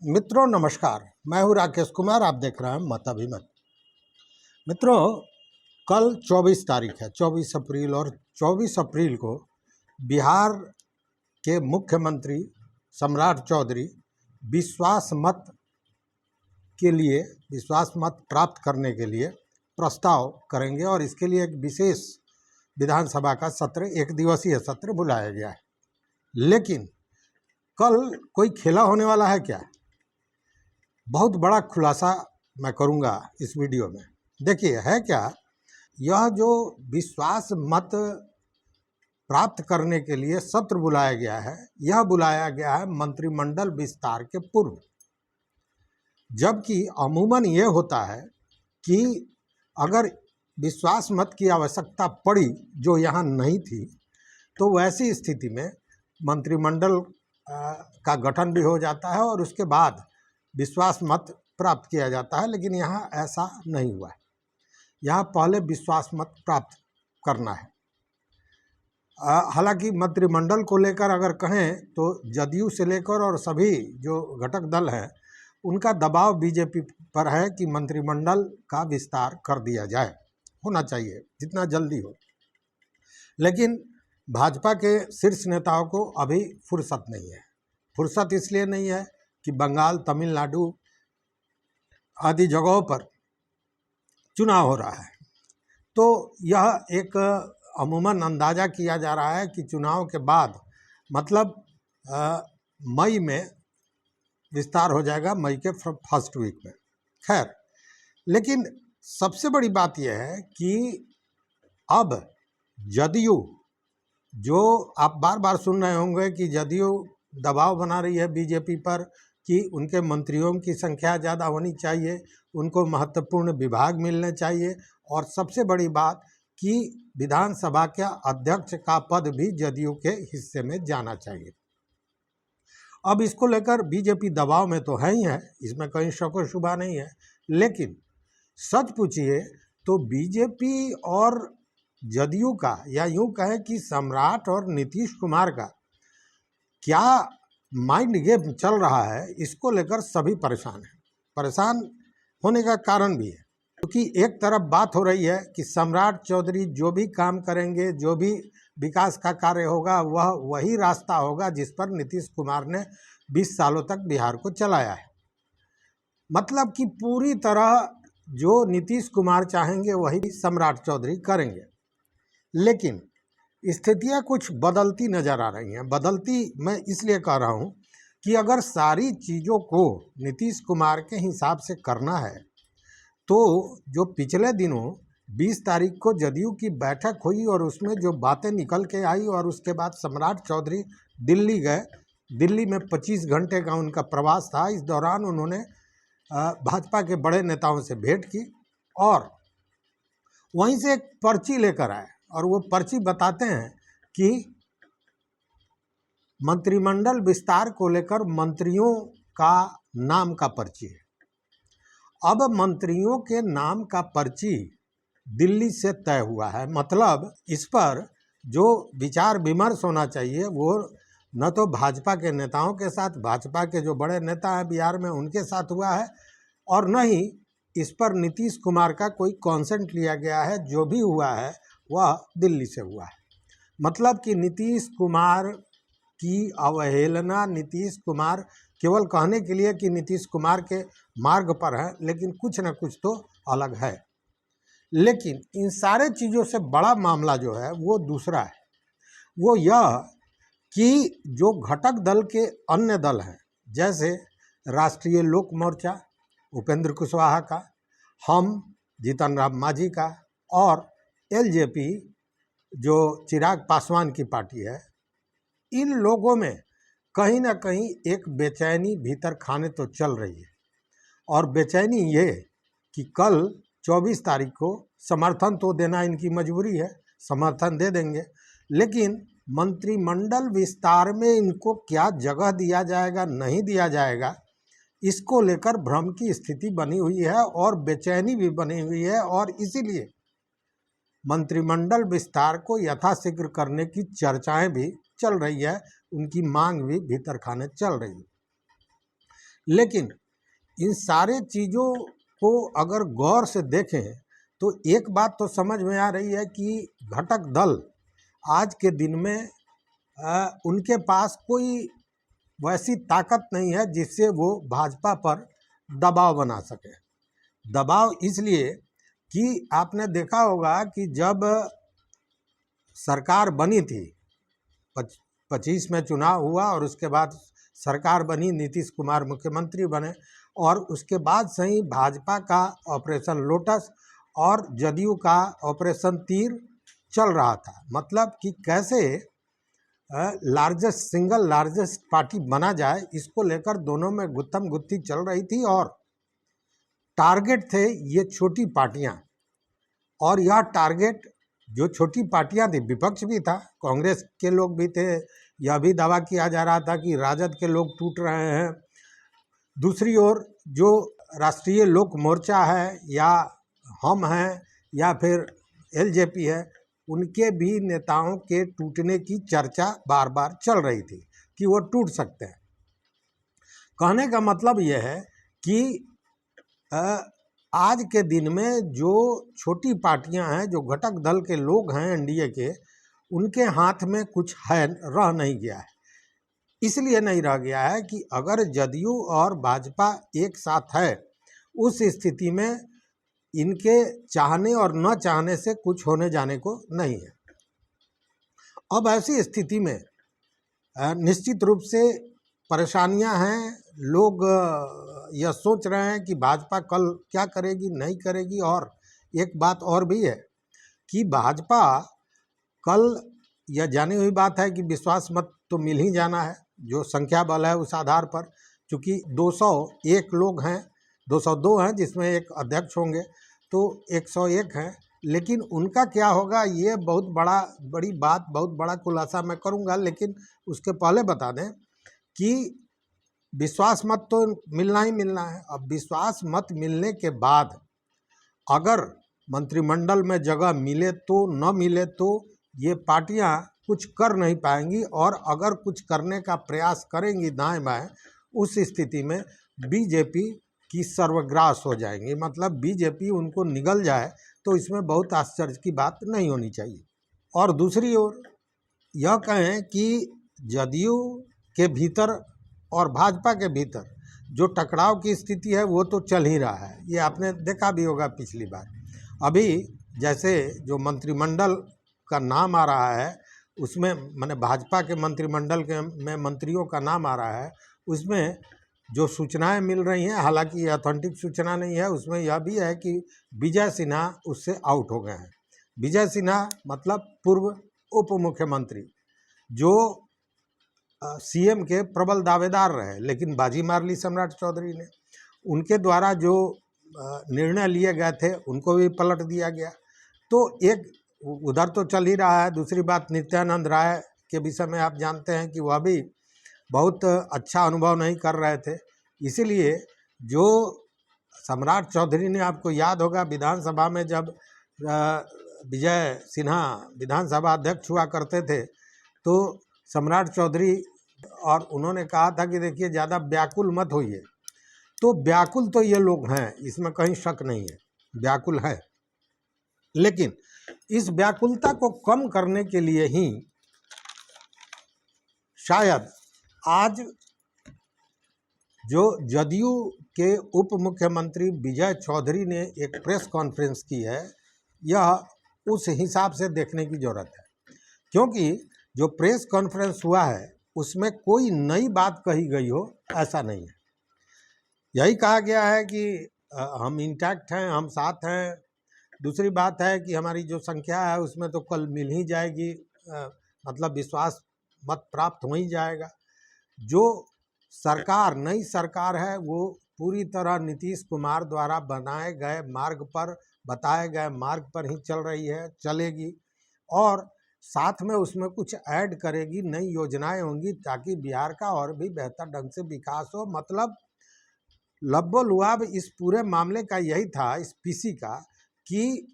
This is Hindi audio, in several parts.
मित्रों नमस्कार, मैं हूं राकेश कुमार। आप देख रहे हैं मत अभिमत। मित्रों, कल 24 तारीख है, 24 अप्रैल, और 24 अप्रैल को बिहार के मुख्यमंत्री सम्राट चौधरी विश्वास मत प्राप्त करने के लिए प्रस्ताव करेंगे और इसके लिए एक विशेष विधानसभा का सत्र, एक दिवसीय सत्र बुलाया गया है। लेकिन कल कोई खेला होने वाला है क्या? बहुत बड़ा खुलासा मैं करूंगा इस वीडियो में। देखिए, है क्या, यह जो विश्वास मत प्राप्त करने के लिए सत्र बुलाया गया है, यह बुलाया गया है मंत्रिमंडल विस्तार के पूर्व। जबकि अमूमन ये होता है कि अगर विश्वास मत की आवश्यकता पड़ी, जो यहाँ नहीं थी, तो वैसी स्थिति में मंत्रिमंडल का गठन भी हो जाता है और उसके बाद विश्वास मत प्राप्त किया जाता है। लेकिन यहाँ ऐसा नहीं हुआ है। यहाँ पहले विश्वास मत प्राप्त करना है। हालांकि मंत्रिमंडल को लेकर अगर कहें तो जदयू से लेकर और सभी जो घटक दल हैं, उनका दबाव बीजेपी पर है कि मंत्रिमंडल का विस्तार कर दिया जाए, होना चाहिए जितना जल्दी हो। लेकिन भाजपा के शीर्ष नेताओं को अभी फुर्सत नहीं है। फुर्सत इसलिए नहीं है कि बंगाल, तमिलनाडु आदि जगहों पर चुनाव हो रहा है। तो यह एक अमूमन अंदाज़ा किया जा रहा है कि चुनाव के बाद, मतलब मई में विस्तार हो जाएगा, मई के फर्स्ट वीक में। खैर, लेकिन सबसे बड़ी बात यह है कि अब जदयू, जो आप बार बार सुन रहे होंगे कि जदयू दबाव बना रही है बीजेपी पर कि उनके मंत्रियों की संख्या ज़्यादा होनी चाहिए, उनको महत्वपूर्ण विभाग मिलने चाहिए, और सबसे बड़ी बात कि विधानसभा के अध्यक्ष का पद भी जदयू के हिस्से में जाना चाहिए। अब इसको लेकर बीजेपी दबाव में तो है ही है, इसमें कहीं शक व शुबा नहीं है। लेकिन सच पूछिए तो बीजेपी और जदयू का, या यूँ कहें कि सम्राट और नीतीश कुमार का क्या माइंड गेम चल रहा है, इसको लेकर सभी परेशान हैं। परेशान होने का कारण भी है क्योंकि एक तरफ बात हो रही है कि सम्राट चौधरी जो भी काम करेंगे, जो भी विकास का कार्य होगा, वह वही रास्ता होगा जिस पर नीतीश कुमार ने 20 सालों तक बिहार को चलाया है। मतलब कि पूरी तरह जो नीतीश कुमार चाहेंगे वही सम्राट चौधरी करेंगे। लेकिन स्थितियां कुछ बदलती नज़र आ रही हैं। बदलती मैं इसलिए कह रहा हूं कि अगर सारी चीज़ों को नीतीश कुमार के हिसाब से करना है, तो जो पिछले दिनों 20 तारीख को जदयू की बैठक हुई और उसमें जो बातें निकल के आई, और उसके बाद सम्राट चौधरी दिल्ली गए, दिल्ली में 25 घंटे का उनका प्रवास था। इस दौरान उन्होंने भाजपा के बड़े नेताओं से भेंट की और वहीं से एक पर्ची लेकर आए, और वो पर्ची बताते हैं कि मंत्रिमंडल विस्तार को लेकर मंत्रियों का नाम का पर्ची है। अब मंत्रियों के नाम का पर्ची दिल्ली से तय हुआ है। मतलब इस पर जो विचार विमर्श होना चाहिए वो न तो भाजपा के नेताओं के साथ, भाजपा के जो बड़े नेता हैं बिहार में, उनके साथ हुआ है, और न ही इस पर नीतीश कुमार का कोई कॉन्सेंट लिया गया है। जो भी हुआ है वह दिल्ली से हुआ है। मतलब कि नीतीश कुमार की अवहेलना, नीतीश कुमार केवल कहने के लिए कि नीतीश कुमार के मार्ग पर है, लेकिन कुछ न कुछ तो अलग है। लेकिन इन सारे चीज़ों से बड़ा मामला जो है वो दूसरा है। वो यह कि जो घटक दल के अन्य दल हैं, जैसे राष्ट्रीय लोक मोर्चा उपेंद्र कुशवाहा का, हम जीतन राम मांझी का, और एलजेपी जो चिराग पासवान की पार्टी है, इन लोगों में कहीं ना कहीं एक बेचैनी भीतर खाने तो चल रही है। और बेचैनी ये कि कल 24 तारीख को समर्थन तो देना इनकी मजबूरी है, समर्थन दे देंगे, लेकिन मंत्रिमंडल विस्तार में इनको क्या जगह दिया जाएगा, नहीं दिया जाएगा, इसको लेकर भ्रम की स्थिति बनी हुई है और बेचैनी भी बनी हुई है। और इसीलिए मंत्रिमंडल विस्तार को यथाशीघ्र करने की चर्चाएं भी चल रही है, उनकी मांग भी भीतर खाने चल रही है। लेकिन इन सारे चीज़ों को अगर गौर से देखें तो एक बात तो समझ में आ रही है कि घटक दल आज के दिन में उनके पास कोई वैसी ताकत नहीं है जिससे वो भाजपा पर दबाव बना सके। दबाव इसलिए कि आपने देखा होगा कि जब सरकार बनी थी, 25 में चुनाव हुआ और उसके बाद सरकार बनी, नीतीश कुमार मुख्यमंत्री बने, और उसके बाद से ही भाजपा का ऑपरेशन लोटस और जदयू का ऑपरेशन तीर चल रहा था। मतलब कि कैसे सिंगल लार्जेस्ट पार्टी बना जाए, इसको लेकर दोनों में गुत्थम गुत्थी चल रही थी। और टारगेट थे ये छोटी पार्टियां, और यह टारगेट जो छोटी पार्टियां थी, विपक्ष भी था, कांग्रेस के लोग भी थे, यह भी दावा किया जा रहा था कि राजद के लोग टूट रहे हैं। दूसरी ओर जो राष्ट्रीय लोक मोर्चा है, या हम हैं, या फिर एलजेपी है, उनके भी नेताओं के टूटने की चर्चा बार बार चल रही थी कि वो टूट सकते हैं। कहने का मतलब यह है कि आज के दिन में जो छोटी पार्टियां हैं, जो घटक दल के लोग हैं एनडीए के, उनके हाथ में कुछ है, रह नहीं गया है। इसलिए नहीं रह गया है कि अगर जदयू और भाजपा एक साथ है, उस स्थिति में इनके चाहने और न चाहने से कुछ होने जाने को नहीं है। अब ऐसी स्थिति में निश्चित रूप से परेशानियां हैं। लोग यह सोच रहे हैं कि भाजपा कल क्या करेगी, नहीं करेगी। और एक बात और भी है कि भाजपा कल, यह जानी हुई बात है कि विश्वास मत तो मिल ही जाना है, जो संख्या बल है उस आधार पर। चूँकि 201 लोग हैं, 202 हैं जिसमें एक अध्यक्ष होंगे, तो 101 हैं। लेकिन उनका क्या होगा, ये बहुत बड़ी बात, बहुत बड़ा खुलासा मैं करूंगा। लेकिन उसके पहले बता दें कि विश्वास मत तो मिलना ही मिलना है। अब विश्वास मत मिलने के बाद अगर मंत्रिमंडल में जगह मिले तो, न मिले तो, ये पार्टियां कुछ कर नहीं पाएंगी। और अगर कुछ करने का प्रयास करेंगी दाएं बाएं, उस स्थिति में बीजेपी की सर्वग्रास हो जाएंगी। मतलब बीजेपी उनको निगल जाए तो इसमें बहुत आश्चर्य की बात नहीं होनी चाहिए। और दूसरी ओर यह कहें कि जदयू के भीतर और भाजपा के भीतर जो टकराव की स्थिति है वो तो चल ही रहा है। ये आपने देखा भी होगा पिछली बार। अभी जैसे जो मंत्रिमंडल का नाम आ रहा है, उसमें माने भाजपा के मंत्रिमंडल के में मंत्रियों का नाम आ रहा है, उसमें जो सूचनाएं मिल रही हैं, हालांकि ये ऑथेंटिक सूचना नहीं है, उसमें यह भी है कि विजय सिन्हा उससे आउट हो गए हैं। विजय सिन्हा मतलब पूर्व उप मुख्यमंत्री, जो सीएम के प्रबल दावेदार रहे, लेकिन बाजी मार ली सम्राट चौधरी ने। उनके द्वारा जो निर्णय लिए गए थे उनको भी पलट दिया गया। तो एक उधर तो चल ही रहा है। दूसरी बात, नित्यानंद राय के विषय में आप जानते हैं कि वह भी बहुत अच्छा अनुभव नहीं कर रहे थे। इसीलिए जो सम्राट चौधरी ने, आपको याद होगा विधानसभा में जब विजय सिन्हा विधानसभा अध्यक्ष हुआ करते थे, तो सम्राट चौधरी और उन्होंने कहा था कि देखिए ज़्यादा व्याकुल मत होइए। तो व्याकुल तो ये लोग हैं, इसमें कहीं शक नहीं है, व्याकुल है। लेकिन इस व्याकुलता को कम करने के लिए ही शायद आज जो जदयू के उप मुख्यमंत्री विजय चौधरी ने एक प्रेस कॉन्फ्रेंस की है, यह उस हिसाब से देखने की ज़रूरत है। क्योंकि जो प्रेस कॉन्फ्रेंस हुआ है उसमें कोई नई बात कही गई हो, ऐसा नहीं है। यही कहा गया है कि हम इंटैक्ट हैं, हम साथ हैं। दूसरी बात है कि हमारी जो संख्या है उसमें तो कल मिल ही जाएगी, मतलब विश्वास मत प्राप्त हो ही जाएगा। जो सरकार, नई सरकार है, वो पूरी तरह नीतीश कुमार द्वारा बनाए गए मार्ग पर, बताए गए मार्ग पर ही चल रही है, चलेगी। और साथ में उसमें कुछ ऐड करेगी, नई योजनाएं होंगी ताकि बिहार का और भी बेहतर ढंग से विकास हो। मतलब लब्बो-लुआब इस पूरे मामले का यही था, इस पीसी का, कि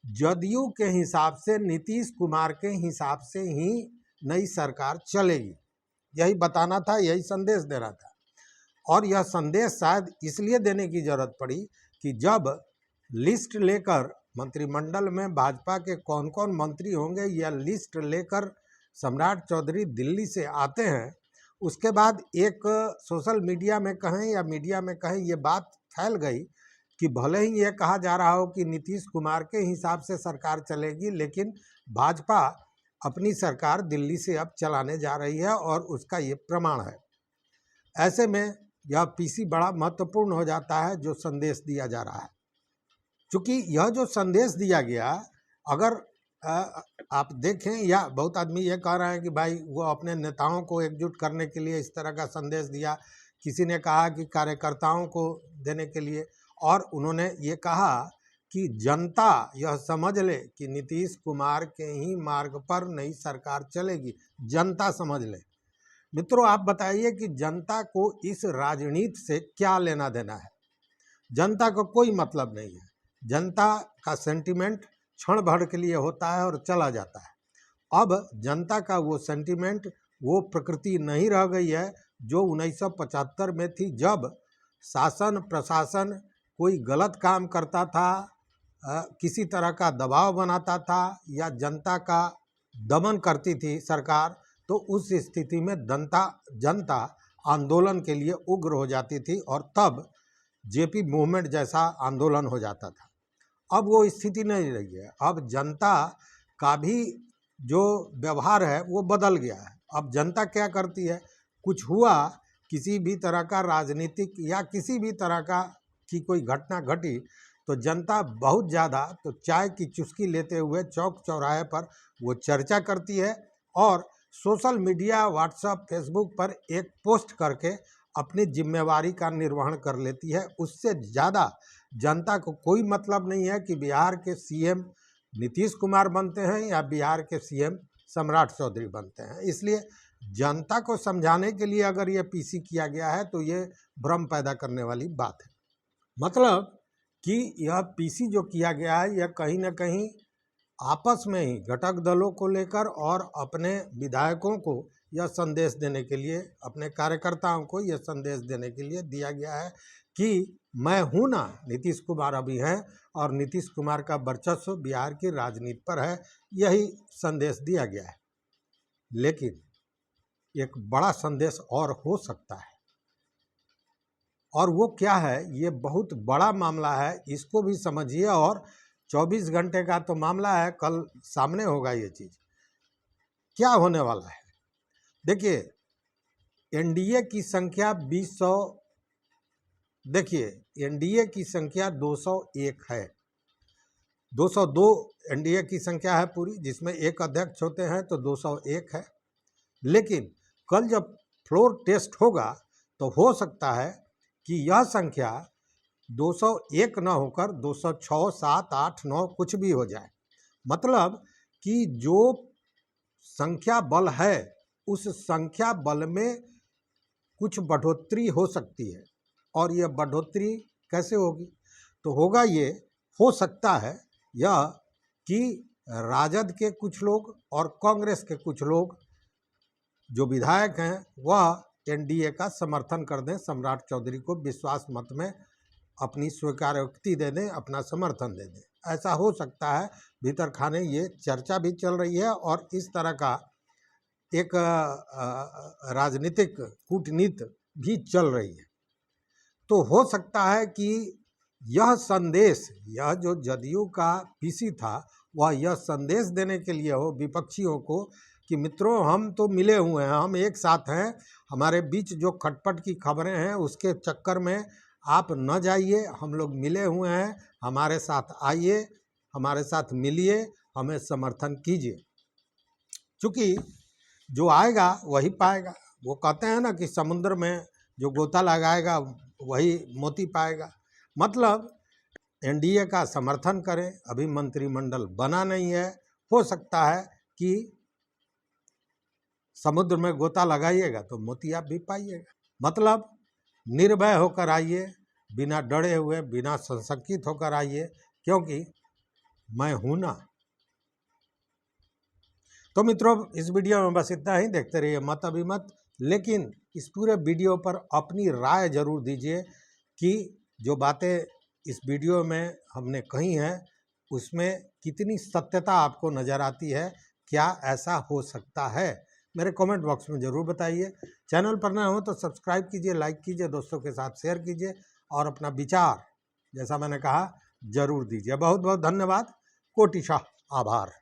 जदयू के हिसाब से, नीतीश कुमार के हिसाब से ही नई सरकार चलेगी। यही बताना था, यही संदेश देना था। और यह संदेश शायद इसलिए देने की जरूरत पड़ी कि जब लिस्ट लेकर मंत्रिमंडल में भाजपा के कौन कौन मंत्री होंगे यह लिस्ट लेकर सम्राट चौधरी दिल्ली से आते हैं, उसके बाद एक सोशल मीडिया में कहें या मीडिया में कहें ये बात फैल गई कि भले ही ये कहा जा रहा हो कि नीतीश कुमार के हिसाब से सरकार चलेगी, लेकिन भाजपा अपनी सरकार दिल्ली से अब चलाने जा रही है और उसका ये प्रमाण है। ऐसे में यह पीसी बड़ा महत्वपूर्ण हो जाता है जो संदेश दिया जा रहा है। चूँकि यह जो संदेश दिया गया, अगर आप देखें या बहुत आदमी ये कह रहे हैं कि भाई वो अपने नेताओं को एकजुट करने के लिए इस तरह का संदेश दिया, किसी ने कहा कि कार्यकर्ताओं को देने के लिए, और उन्होंने ये कहा कि जनता यह समझ ले कि नीतीश कुमार के ही मार्ग पर नई सरकार चलेगी, जनता समझ ले। मित्रों, आप बताइए कि जनता को इस राजनीति से क्या लेना देना है? जनता को कोई मतलब नहीं है। जनता का सेंटिमेंट क्षण भर के लिए होता है और चला जाता है। अब जनता का वो सेंटिमेंट, वो प्रकृति नहीं रह गई है जो 1975 में थी, जब शासन प्रशासन कोई गलत काम करता था, किसी तरह का दबाव बनाता था या जनता का दमन करती थी सरकार, तो उस स्थिति में जनता आंदोलन के लिए उग्र हो जाती थी और तब जेपी मूवमेंट जैसा आंदोलन हो जाता था। अब वो स्थिति नहीं रही है। अब जनता का भी जो व्यवहार है वो बदल गया है। अब जनता क्या करती है, कुछ हुआ, किसी भी तरह का राजनीतिक या किसी भी तरह का की कोई घटना घटी, तो जनता बहुत ज़्यादा तो चाय की चुस्की लेते हुए चौक चौराहे पर वो चर्चा करती है और सोशल मीडिया, व्हाट्सएप, फेसबुक पर एक पोस्ट करके अपनी जिम्मेवारी का निर्वहन कर लेती है। उससे ज़्यादा जनता को कोई मतलब नहीं है कि बिहार के सीएम नीतीश कुमार बनते हैं या बिहार के सीएम सम्राट चौधरी बनते हैं। इसलिए जनता को समझाने के लिए अगर ये पीसी किया गया है तो ये भ्रम पैदा करने वाली बात है। मतलब कि यह पीसी जो किया गया है यह कहीं ना कहीं आपस में ही घटक दलों को लेकर और अपने विधायकों को यह संदेश देने के लिए, अपने कार्यकर्ताओं को यह संदेश देने के लिए दिया गया है कि मैं हूँ ना, नीतीश कुमार अभी हैं और नीतीश कुमार का वर्चस्व बिहार की राजनीति पर है, यही संदेश दिया गया है। लेकिन एक बड़ा संदेश और हो सकता है, और वो क्या है, ये बहुत बड़ा मामला है, इसको भी समझिए। और 24 घंटे का तो मामला है, कल सामने होगा ये चीज़। क्या होने वाला है देखिए, एनडीए की संख्या 200, देखिए एनडीए की संख्या 201 है, 202 एनडीए की संख्या है पूरी, जिसमें एक अध्यक्ष होते हैं, तो 201 है। लेकिन कल जब फ्लोर टेस्ट होगा तो हो सकता है कि यह संख्या 201 न होकर 206, 7, 8, 9 कुछ भी हो जाए। मतलब कि जो संख्या बल है उस संख्या बल में कुछ बढ़ोतरी हो सकती है। और यह बढ़ोतरी कैसे होगी? तो होगा ये, हो सकता है यह कि राजद के कुछ लोग और कांग्रेस के कुछ लोग जो विधायक हैं वह एनडीए का समर्थन कर दें, सम्राट चौधरी को विश्वास मत में अपनी स्वीकारोक्ति दे दें, अपना समर्थन दे दें। ऐसा हो सकता है, भीतर खाने ये चर्चा भी चल रही है और इस तरह का एक राजनीतिक कूटनीति भी चल रही है। तो हो सकता है कि यह संदेश, यह जो जदयू का पीसी था, वह यह संदेश देने के लिए हो विपक्षियों को कि मित्रों, हम तो मिले हुए हैं, हम एक साथ हैं, हमारे बीच जो खटपट की खबरें हैं उसके चक्कर में आप न जाइए, हम लोग मिले हुए हैं, हमारे साथ आइए, हमारे साथ मिलिए, हमें समर्थन कीजिए। क्योंकि जो आएगा वही पाएगा। वो कहते हैं ना कि समुद्र में जो गोता लगाएगा वही मोती पाएगा। मतलब एनडीए का समर्थन करें, अभी मंत्रिमंडल बना नहीं है, हो सकता है कि समुद्र में गोता लगाइएगा तो मोती आप भी पाइएगा। मतलब निर्भय होकर आइए, बिना डरे हुए, बिना संशंकित होकर आइए, क्योंकि मैं हूं ना। तो मित्रों, इस वीडियो में बस इतना ही। देखते रहिए मत अभिमत। लेकिन इस पूरे वीडियो पर अपनी राय ज़रूर दीजिए कि जो बातें इस वीडियो में हमने कही हैं उसमें कितनी सत्यता आपको नज़र आती है, क्या ऐसा हो सकता है। मेरे कमेंट बॉक्स में ज़रूर बताइए। चैनल पर नए हो तो सब्सक्राइब कीजिए, लाइक कीजिए, दोस्तों के साथ शेयर कीजिए और अपना विचार जैसा मैंने कहा ज़रूर दीजिए। बहुत बहुत धन्यवाद, कोटिशाह आभार।